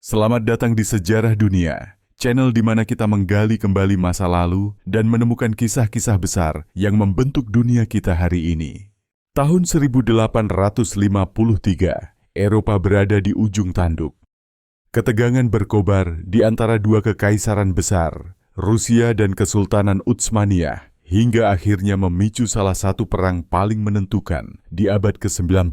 Selamat datang di Sejarah Dunia, channel di mana kita menggali kembali masa lalu dan menemukan kisah-kisah besar yang membentuk dunia kita hari ini. Tahun 1853, Eropa berada di ujung tanduk. Ketegangan berkobar di antara dua kekaisaran besar, Rusia dan Kesultanan Utsmaniyah, hingga akhirnya memicu salah satu perang paling menentukan di abad ke-19,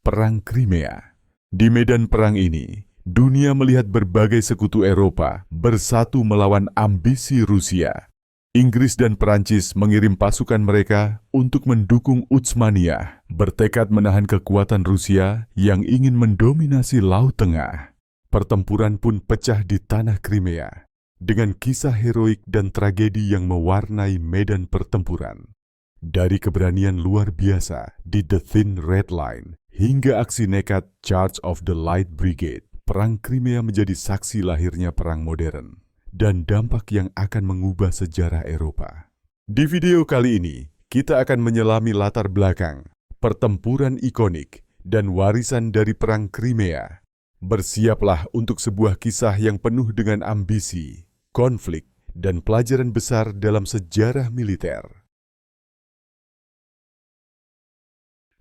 Perang Crimea. Di medan perang ini, dunia melihat berbagai sekutu Eropa bersatu melawan ambisi Rusia. Inggris dan Perancis mengirim pasukan mereka untuk mendukung Utsmaniyah, bertekad menahan kekuatan Rusia yang ingin mendominasi Laut Tengah. Pertempuran pun pecah di tanah Crimea, dengan kisah heroik dan tragedi yang mewarnai medan pertempuran. Dari keberanian luar biasa di The Thin Red Line, hingga aksi nekat Charge of the Light Brigade, Perang Crimea menjadi saksi lahirnya perang modern dan dampak yang akan mengubah sejarah Eropa. Di video kali ini, kita akan menyelami latar belakang, pertempuran ikonik, dan warisan dari Perang Crimea. Bersiaplah untuk sebuah kisah yang penuh dengan ambisi, konflik, dan pelajaran besar dalam sejarah militer.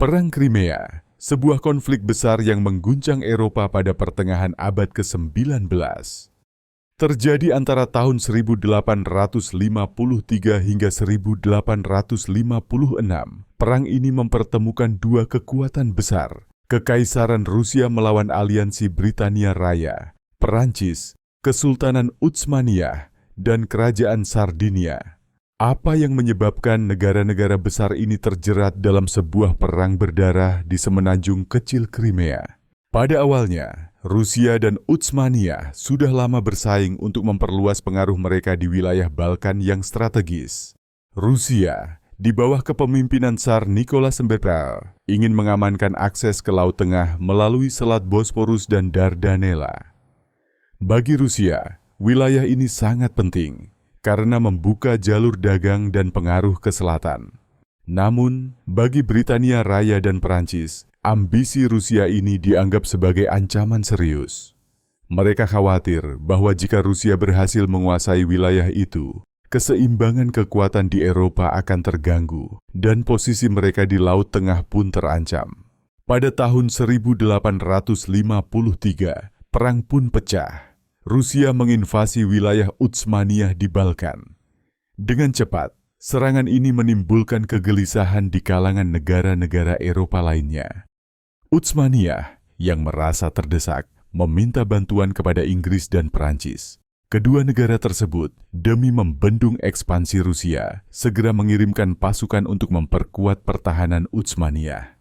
Perang Crimea, sebuah konflik besar yang mengguncang Eropa pada pertengahan abad ke-19. Terjadi antara tahun 1853 hingga 1856. Perang ini mempertemukan dua kekuatan besar, Kekaisaran Rusia melawan aliansi Britania Raya, Perancis, Kesultanan Utsmaniyah, dan Kerajaan Sardinia. Apa yang menyebabkan negara-negara besar ini terjerat dalam sebuah perang berdarah di semenanjung kecil Crimea? Pada awalnya, Rusia dan Utsmaniyah sudah lama bersaing untuk memperluas pengaruh mereka di wilayah Balkan yang strategis. Rusia, di bawah kepemimpinan Tsar Nicholas I, ingin mengamankan akses ke Laut Tengah melalui Selat Bosporus dan Dardanella. Bagi Rusia, wilayah ini sangat penting karena membuka jalur dagang dan pengaruh ke selatan. Namun, bagi Britania Raya dan Perancis, ambisi Rusia ini dianggap sebagai ancaman serius. Mereka khawatir bahwa jika Rusia berhasil menguasai wilayah itu, keseimbangan kekuatan di Eropa akan terganggu dan posisi mereka di Laut Tengah pun terancam. Pada tahun 1853, perang pun pecah. Rusia menginvasi wilayah Utsmaniyah di Balkan. Dengan cepat, serangan ini menimbulkan kegelisahan di kalangan negara-negara Eropa lainnya. Utsmaniyah yang merasa terdesak meminta bantuan kepada Inggris dan Perancis. Kedua negara tersebut, demi membendung ekspansi Rusia, segera mengirimkan pasukan untuk memperkuat pertahanan Utsmaniyah.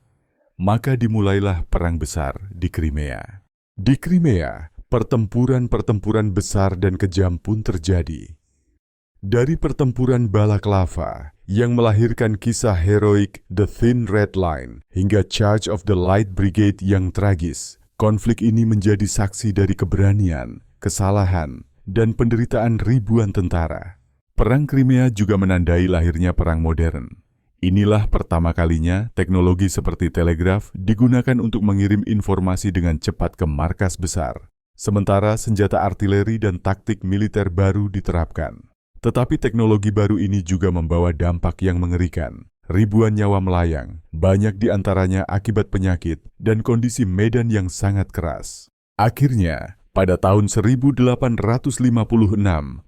Maka dimulailah perang besar di Crimea. Di Crimea, pertempuran-pertempuran besar dan kejam pun terjadi. Dari pertempuran Balaklava yang melahirkan kisah heroik The Thin Red Line hingga Charge of the Light Brigade yang tragis, konflik ini menjadi saksi dari keberanian, kesalahan, dan penderitaan ribuan tentara. Perang Crimea juga menandai lahirnya perang modern. Inilah pertama kalinya teknologi seperti telegraf digunakan untuk mengirim informasi dengan cepat ke markas besar. Sementara senjata artileri dan taktik militer baru diterapkan. Tetapi teknologi baru ini juga membawa dampak yang mengerikan. Ribuan nyawa melayang, banyak di antaranya akibat penyakit dan kondisi medan yang sangat keras. Akhirnya, pada tahun 1856,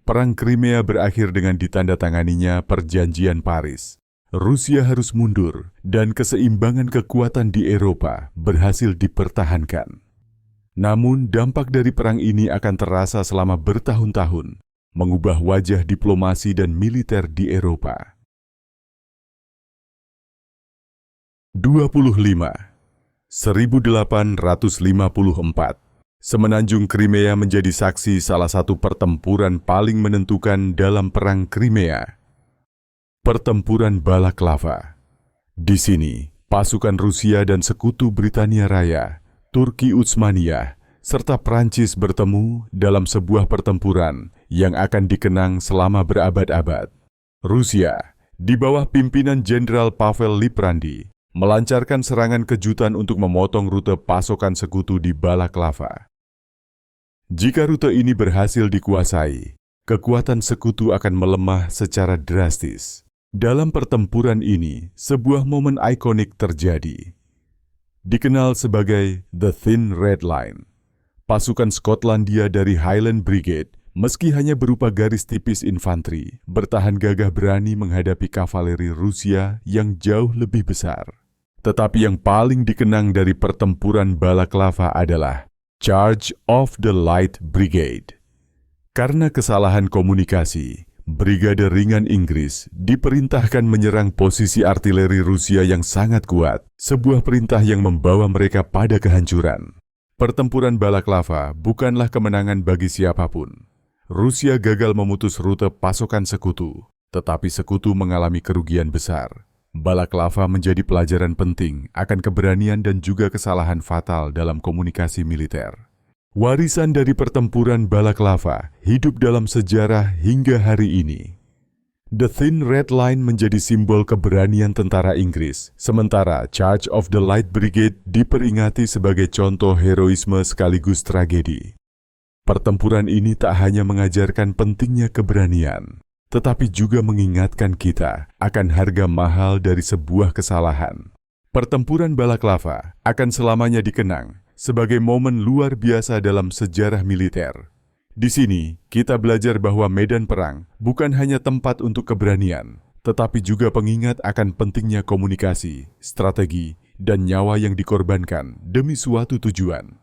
Perang Crimea berakhir dengan ditandatanganinya Perjanjian Paris. Rusia harus mundur dan keseimbangan kekuatan di Eropa berhasil dipertahankan. Namun, dampak dari perang ini akan terasa selama bertahun-tahun, mengubah wajah diplomasi dan militer di Eropa. 25. 1854. Semenanjung Crimea menjadi saksi salah satu pertempuran paling menentukan dalam Perang Crimea. Pertempuran Balaklava. Di sini, pasukan Rusia dan sekutu Britania Raya, Turki Utsmaniyah, serta Prancis bertemu dalam sebuah pertempuran yang akan dikenang selama berabad-abad. Rusia, di bawah pimpinan Jenderal Pavel Liprandi, melancarkan serangan kejutan untuk memotong rute pasokan sekutu di Balaklava. Jika rute ini berhasil dikuasai, kekuatan sekutu akan melemah secara drastis. Dalam pertempuran ini, sebuah momen ikonik terjadi. Dikenal sebagai The Thin Red Line. Pasukan Skotlandia dari Highland Brigade, meski hanya berupa garis tipis infanteri, bertahan gagah berani menghadapi kavaleri Rusia yang jauh lebih besar. Tetapi yang paling dikenang dari pertempuran Balaklava adalah Charge of the Light Brigade. Karena kesalahan komunikasi, Brigade Ringan Inggris diperintahkan menyerang posisi artileri Rusia yang sangat kuat, sebuah perintah yang membawa mereka pada kehancuran. Pertempuran Balaklava bukanlah kemenangan bagi siapapun. Rusia gagal memutus rute pasokan sekutu, tetapi sekutu mengalami kerugian besar. Balaklava menjadi pelajaran penting akan keberanian dan juga kesalahan fatal dalam komunikasi militer. Warisan dari pertempuran Balaklava hidup dalam sejarah hingga hari ini. The Thin Red Line menjadi simbol keberanian tentara Inggris, sementara Charge of the Light Brigade diperingati sebagai contoh heroisme sekaligus tragedi. Pertempuran ini tak hanya mengajarkan pentingnya keberanian, tetapi juga mengingatkan kita akan harga mahal dari sebuah kesalahan. Pertempuran Balaklava akan selamanya dikenang sebagai momen luar biasa dalam sejarah militer. Di sini, kita belajar bahwa medan perang bukan hanya tempat untuk keberanian, tetapi juga pengingat akan pentingnya komunikasi, strategi, dan nyawa yang dikorbankan demi suatu tujuan.